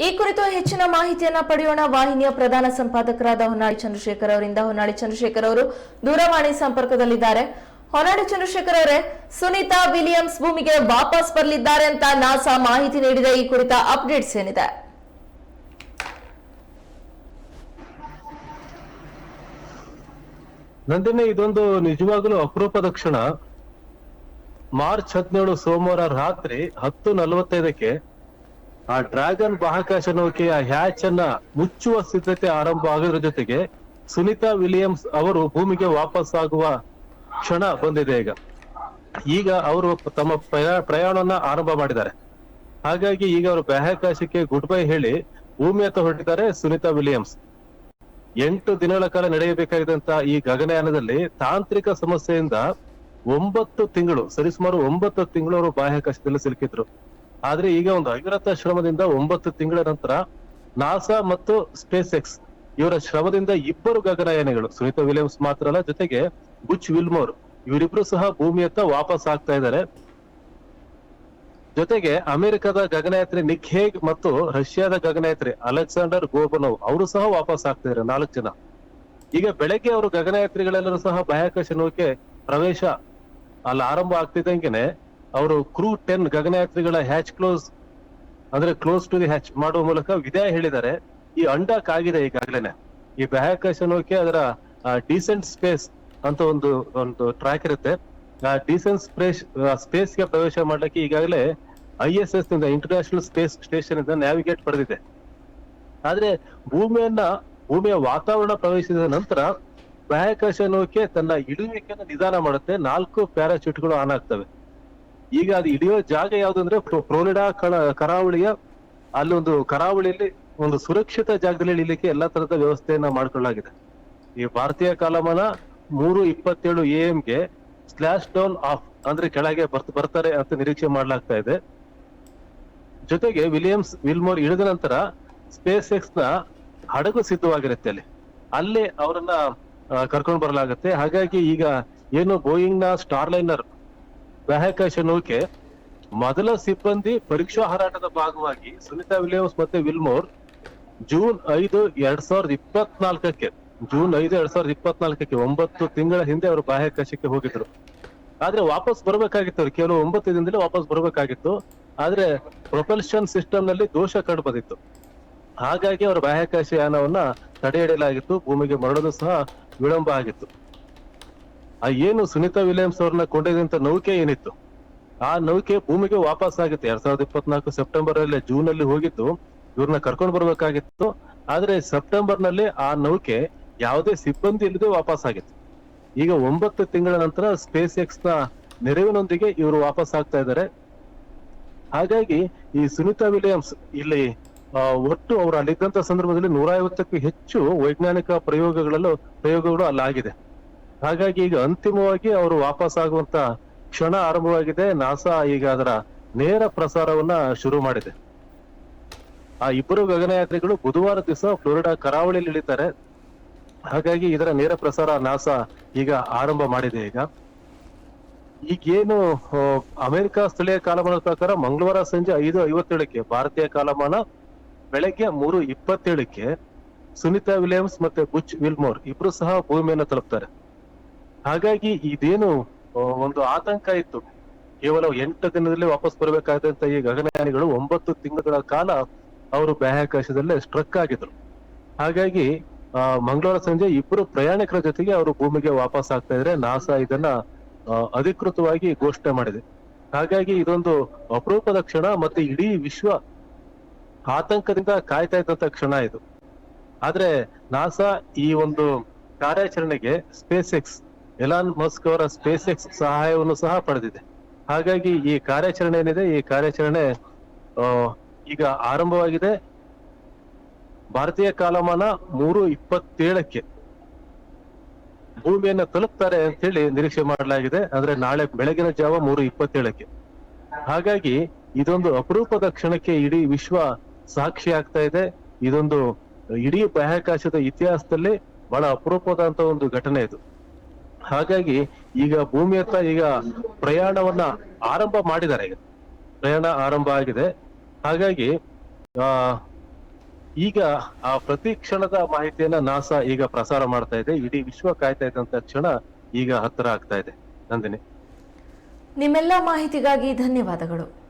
ಈ ಕುರಿತು ಹೆಚ್ಚಿನ ಮಾಹಿತಿಯನ್ನ ಪಡೆಯೋಣ. ವಾಹಿನಿಯ ಪ್ರಧಾನ ಸಂಪಾದಕರಾದ ಹೊನ್ನಾಳಿ ಚಂದ್ರಶೇಖರ್ ಅವರಿಂದ. ಹೊನ್ನಾಳಿ ಚಂದ್ರಶೇಖರ್ ಅವರು ದೂರವಾಣಿ ಸಂಪರ್ಕದಲ್ಲಿದ್ದಾರೆ. ಹೊನ್ನಾಳಿ ಚಂದ್ರಶೇಖರ್ ಅವರೇ, ಸುನೀತಾ ವಿಲಿಯಮ್ಸ್ ಭೂಮಿಗೆ ವಾಪಸ್ ಬರಲಿದ್ದಾರೆ ಅಂತ ನಾಸಾ ಮಾಹಿತಿ ನೀಡಿದೆ. ಈ ಕುರಿತ ಅಪ್ಡೇಟ್ಸ್ ಏನಿದೆ? ನಂದಿನಿ, ಇದೊಂದು ನಿಜವಾಗಲೂ ಅಪರೂಪದ ಕ್ಷಣ. ಮಾರ್ಚ್ 17 ಸೋಮವಾರ ರಾತ್ರಿ 10:45ಕ್ಕೆ ಆ ಡ್ರ್ಯಾಗನ್ ಬಾಹ್ಯಾಕಾಶ ನೌಕೆಯ ಹ್ಯಾಚ್ ಅನ್ನ ಮುಚ್ಚುವ ಸಿದ್ಧತೆ ಆರಂಭ ಆಗೋದ್ರ ಜೊತೆಗೆ ಸುನೀತಾ ವಿಲಿಯಮ್ಸ್ ಅವರು ಭೂಮಿಗೆ ವಾಪಸ್ ಆಗುವ ಕ್ಷಣ ಬಂದಿದೆ. ಈಗ ಅವರು ತಮ್ಮ ಪ್ರಯಾಣವನ್ನ ಆರಂಭ ಮಾಡಿದ್ದಾರೆ. ಹಾಗಾಗಿ ಈಗ ಅವರು ಬಾಹ್ಯಾಕಾಶಕ್ಕೆ ಗುಡ್ ಬೈ ಹೇಳಿ ಭೂಮಿಯತ್ತ ಹೊರಟಿದ್ದಾರೆ ಸುನೀತಾ ವಿಲಿಯಮ್ಸ್. 8 ದಿನಗಳ ಕಾಲ ನಡೆಯಬೇಕಾಗಿದ್ದಂತ ಈ ಗಗನಯಾನದಲ್ಲಿ ತಾಂತ್ರಿಕ ಸಮಸ್ಯೆಯಿಂದ 9 ತಿಂಗಳು, ಸರಿಸುಮಾರು 9 ತಿಂಗಳು ಅವರು ಬಾಹ್ಯಾಕಾಶದಲ್ಲಿ ಸಿಲುಕಿದ್ರು. ಆದ್ರೆ ಈಗ ಒಂದು ಅವಿರತ ಶ್ರಮದಿಂದ 9 ತಿಂಗಳ ನಂತರ ನಾಸಾ ಮತ್ತು ಸ್ಪೇಸ್ ಎಕ್ಸ್ ಇವರ ಶ್ರಮದಿಂದ ಇಬ್ಬರು ಗಗನಯಾನಿಗಳು, ಸುನೀತಾ ವಿಲಿಯಮ್ಸ್ ಮಾತ್ರ ಅಲ್ಲ, ಜೊತೆಗೆ ಬುಚ್ ವಿಲ್ಮೋರ್, ಇವರಿಬ್ರು ಸಹ ಭೂಮಿಯತ್ತ ವಾಪಸ್ ಆಗ್ತಾ ಇದ್ದಾರೆ. ಜೊತೆಗೆ ಅಮೆರಿಕದ ಗಗನಯಾತ್ರಿ ನಿಕ್ ಹೇಗ್ ಮತ್ತು ರಷ್ಯಾದ ಗಗನಯಾತ್ರಿ ಅಲೆಕ್ಸಾಂಡರ್ ಗೋರ್ಬನೋವ್ ಅವರು ಸಹ ವಾಪಸ್ ಆಗ್ತಾ ಇದ್ದಾರೆ. 4 ಜನ. ಈಗ ಬೆಳಗ್ಗೆ ಅವರು ಗಗನಯಾತ್ರಿಗಳೆಲ್ಲರೂ ಸಹ ಬಾಹ್ಯಾಕಾಶ ನೌಕೆ ಪ್ರವೇಶ ಅಲ್ಲಿ ಆರಂಭ ಆಗ್ತಿದ್ದಂಗೆನೆ ಅವರು ಕ್ರೂ 10 ಗಗನಯಾತ್ರಿಗಳ hatch close to the hatch ಮಾಡುವ ಮೂಲಕ ವಿದಾಯ ಹೇಳಿದ್ದಾರೆ. ಈ ಅಂಡಕ್ ಆಗಿದೆ ಈಗಾಗಲೇ. ಈ ಬಾಹ್ಯಾಕಾಶ ನೌಕೆ ಅದರ ಡೀಸೆಂಟ್ ಸ್ಪೇಸ್ ಅಂತ ಒಂದು ಟ್ರ್ಯಾಕ್ ಇರುತ್ತೆ. ಆ ಡೀಸೆಂಟ್ ಸ್ಪೇಸ್ಗೆ ಪ್ರವೇಶ ಮಾಡ್ಲಿಕ್ಕೆ ಈಗಾಗಲೇ ISS ನಿಂದ, ಇಂಟರ್ನ್ಯಾಷನಲ್ ಸ್ಪೇಸ್ ಸ್ಟೇಷನ್ ಇಂದ ನ್ಯಾವಿಗೇಟ್ ಪಡೆದಿದೆ. ಆದ್ರೆ ಭೂಮಿಯ ವಾತಾವರಣ ಪ್ರವೇಶಿಸಿದ ನಂತರ ಬಾಹ್ಯಾಕಾಶ ನೌಕೆ ತನ್ನ ಇಳಿಯುವಿಕೆಯನ್ನು ನಿಧಾನ ಮಾಡುತ್ತೆ. 4 ಪ್ಯಾರಾಚೂಟ್ಗಳು ಆನ್ ಆಗ್ತವೆ. ಈಗ ಅದು ಇಳಿಯೋ ಜಾಗ ಯಾವ್ದು ಅಂದ್ರೆ ಫ್ಲೋರಿಡಾ ಕರಾವಳಿಯ ಅಲ್ಲೊಂದು ಕರಾವಳಿಯಲ್ಲಿ ಒಂದು ಸುರಕ್ಷಿತ ಜಾಗದಲ್ಲಿ ಇಳಿಲಿಕ್ಕೆ ಎಲ್ಲಾ ತರದ ವ್ಯವಸ್ಥೆಯನ್ನ ಮಾಡ್ಕೊಳ್ಳಲಾಗಿದೆ. ಈ ಭಾರತೀಯ ಕಾಲಮಾನ 3:27 AM ಗೆ ಸ್ಲಾಶ್ ಡೌನ್ ಆಫ್ ಅಂದ್ರೆ ಕೆಳಗೆ ಬರ್ತಾರೆ ಅಂತ ನಿರೀಕ್ಷೆ ಮಾಡ್ಲಾಗ್ತಾ ಇದೆ. ಜೊತೆಗೆ ವಿಲ್ಮೋರ್ ಇಳಿದ ನಂತರ ಸ್ಪೇಸ್ ಎಕ್ಸ್ ನ ಹಡಗು ಸಿದ್ಧವಾಗಿರುತ್ತೆ. ಅಲ್ಲಿ ಅವರನ್ನ ಕರ್ಕೊಂಡು ಬರಲಾಗುತ್ತೆ. ಹಾಗಾಗಿ ಈಗ ಏನು ಬೋಯಿಂಗ್ ನ ಸ್ಟಾರ್ಲೈನರ್ ಬಾಹ್ಯಾಕಾಶ ನೌಕೆ ಮೊದಲ ಸಿಬ್ಬಂದಿ ಪರೀಕ್ಷಾ ಹಾರಾಟದ ಭಾಗವಾಗಿ ಸುನೀತಾ ವಿಲಿಯಮ್ಸ್ ಮತ್ತೆ ವಿಲ್ಮೋರ್ ಜೂನ್ 5, 2024ಕ್ಕೆ 9 ತಿಂಗಳ ಹಿಂದೆ ಅವರು ಬಾಹ್ಯಾಕಾಶಕ್ಕೆ ಹೋಗಿದ್ರು. ಆದ್ರೆ ವಾಪಸ್ ಬರ್ಬೇಕಾಗಿತ್ತು, ಅವ್ರು ಕೇವಲ 9 ದಿನದಲ್ಲಿ ವಾಪಸ್ ಬರ್ಬೇಕಾಗಿತ್ತು. ಆದ್ರೆ ಪ್ರೊಪಲ್ಷನ್ ಸಿಸ್ಟಮ್ ನಲ್ಲಿ ದೋಷ ಕಂಡು ಬಂದಿತ್ತು. ಹಾಗಾಗಿ ಅವರ ಬಾಹ್ಯಾಕಾಶ ಯಾನವನ್ನ ತಡೆ ಹಿಡಿಯಲಾಗಿತ್ತು. ಭೂಮಿಗೆ ಮರಳಲು ಸಹ ವಿಳಂಬ ಆಗಿತ್ತು. ಏನು ಸುನೀತಾ ವಿಲಿಯಮ್ಸ್ ಅವ್ರನ್ನ ಕೊಂಡೊಯ್ದಂತ ನೌಕೆ ಏನಿತ್ತು, ಆ ನೌಕೆ ಭೂಮಿಗೆ ವಾಪಸ್ ಆಗಿತ್ತು 2024 ಸೆಪ್ಟೆಂಬರ್ ಅಲ್ಲಿ, ಜೂನ್ ಅಲ್ಲಿ ಹೋಗಿತ್ತು. ಇವ್ರನ್ನ ಕರ್ಕೊಂಡು ಬರ್ಬೇಕಾಗಿತ್ತು. ಆದ್ರೆ ಸೆಪ್ಟೆಂಬರ್ ನಲ್ಲಿ ಆ ನೌಕೆ ಯಾವುದೇ ಸಿಬ್ಬಂದಿ ಇಲ್ಲದೆ ವಾಪಸ್ ಆಗಿತ್ತು. ಈಗ 9 ತಿಂಗಳ ನಂತರ ಸ್ಪೇಸ್ ಎಕ್ಸ್ ನ ನೆರವಿನೊಂದಿಗೆ ಇವರು ವಾಪಸ್ ಆಗ್ತಾ ಇದ್ದಾರೆ. ಹಾಗಾಗಿ ಈ ಸುನೀತಾ ವಿಲಿಯಮ್ಸ್ ಇಲ್ಲಿ ಒಟ್ಟು ಅವರು ಅಲ್ಲಿದ್ದಂತ ಸಂದರ್ಭದಲ್ಲಿ 150ಕ್ಕೂ ಹೆಚ್ಚು ವೈಜ್ಞಾನಿಕ ಪ್ರಯೋಗಗಳು ಅಲ್ಲಾಗಿದೆ. ಹಾಗಾಗಿ ಈಗ ಅಂತಿಮವಾಗಿ ಅವರು ವಾಪಸ್ ಆಗುವಂತ ಕ್ಷಣ ಆರಂಭವಾಗಿದೆ. ನಾಸಾ ಈಗ ಅದರ ನೇರ ಪ್ರಸಾರವನ್ನ ಶುರು ಮಾಡಿದೆ. ಆ ಇಬ್ಬರು ಗಗನಯಾತ್ರಿಗಳು ಬುಧವಾರ ದಿವಸ ಫ್ಲೋರಿಡಾ ಕರಾವಳಿಯಲ್ಲಿ ಇಳಿತಾರೆ. ಹಾಗಾಗಿ ಇದರ ನೇರ ಪ್ರಸಾರ ನಾಸಾ ಈಗ ಆರಂಭ ಮಾಡಿದೆ. ಈಗೇನು ಅಮೆರಿಕ ಸ್ಥಳೀಯ ಕಾಲಮಾನದ ಪ್ರಕಾರ ಮಂಗಳವಾರ ಸಂಜೆ 5:57ಕ್ಕೆ, ಭಾರತೀಯ ಕಾಲಮಾನ ಬೆಳಗ್ಗೆ 3:27ಕ್ಕೆ ಸುನೀತಾ ವಿಲಿಯಮ್ಸ್ ಮತ್ತೆ ಬುಚ್ ವಿಲ್ಮೋರ್ ಇಬ್ರು ಸಹ ಭೂಮಿಯನ್ನು ತಲುಪ್ತಾರೆ. ಹಾಗಾಗಿ ಇದೇನು ಒಂದು ಆತಂಕ ಇತ್ತು, ಕೇವಲ 8 ದಿನದಲ್ಲಿ ವಾಪಸ್ ಬರಬೇಕಾದಂತ ಈ ಗಗನಯಾನಿಗಳು 9 ತಿಂಗಳ ಕಾಲ ಅವರು ಬಾಹ್ಯಾಕಾಶದಲ್ಲೇ ಸ್ಟ್ರಕ್ ಆಗಿದ್ರು. ಹಾಗಾಗಿ ಮಂಗಳವಾರ ಸಂಜೆ ಇಬ್ಬರು ಪ್ರಯಾಣಿಕರ ಜೊತೆಗೆ ಅವರು ಭೂಮಿಗೆ ವಾಪಸ್ ಆಗ್ತಾ ಇದ್ರೆ ನಾಸಾ ಇದನ್ನ ಅಧಿಕೃತವಾಗಿ ಘೋಷಣೆ ಮಾಡಿದೆ. ಹಾಗಾಗಿ ಇದೊಂದು ಅಪರೂಪದ ಕ್ಷಣ, ಮತ್ತೆ ಇಡೀ ವಿಶ್ವ ಆತಂಕದಿಂದ ಕಾಯ್ತಾ ಇದ್ದಂತ ಕ್ಷಣ ಇದು. ಆದ್ರೆ ನಾಸಾ ಈ ಒಂದು ಕಾರ್ಯಾಚರಣೆಗೆ ಸ್ಪೇಸ್ ಎಕ್ಸ್, ಎಲಾನ್ ಮಸ್ಕ್ ಅವರ ಸ್ಪೇಸ್ ಎಕ್ಸ್ ಸಹಾಯವನ್ನು ಸಹ ಪಡೆದಿದೆ. ಹಾಗಾಗಿ ಈ ಕಾರ್ಯಾಚರಣೆ ಏನಿದೆ, ಈ ಕಾರ್ಯಾಚರಣೆ ಈಗ ಆರಂಭವಾಗಿದೆ. ಭಾರತೀಯ ಕಾಲಮಾನ 3:27ಕ್ಕೆ ಭೂಮಿಯನ್ನ ತಲುಪ್ತಾರೆ ಅಂತ ಹೇಳಿ ನಿರೀಕ್ಷೆ ಮಾಡಲಾಗಿದೆ. ಅಂದ್ರೆ ನಾಳೆ ಬೆಳಗಿನ ಜಾವ 3:27ಕ್ಕೆ. ಹಾಗಾಗಿ ಇದೊಂದು ಅಪರೂಪದ ಕ್ಷಣಕ್ಕೆ ಇಡೀ ವಿಶ್ವ ಸಾಕ್ಷಿ ಆಗ್ತಾ ಇದೆ. ಇದೊಂದು ಇಡೀ ಬಾಹ್ಯಾಕಾಶದ ಇತಿಹಾಸದಲ್ಲಿ ಬಹಳ ಅಪರೂಪದಂತ ಒಂದು ಘಟನೆ ಇದು. ಹಾಗಾಗಿ ಈಗ ಭೂಮಿಯತ್ತ ಈಗ ಪ್ರಯಾಣವನ್ನ ಆರಂಭ ಮಾಡಿದ್ದಾರೆ. ಈಗ ಪ್ರಯಾಣ ಆರಂಭ ಆಗಿದೆ. ಹಾಗಾಗಿ ಈಗ ಆ ಪ್ರತಿ ಕ್ಷಣದ ಮಾಹಿತಿಯನ್ನ ನಾಸಾ ಈಗ ಪ್ರಸಾರ ಮಾಡ್ತಾ ಇದೆ. ಇಡೀ ವಿಶ್ವ ಕಾಯ್ತಾ ಇದ್ದಂತ ಕ್ಷಣ ಈಗ ಹತ್ತಿರ ಆಗ್ತಾ ಇದೆ. ನಂದಿನಿ. ನಿಮ್ಮೆಲ್ಲ ಮಾಹಿತಿಗಾಗಿ ಧನ್ಯವಾದಗಳು.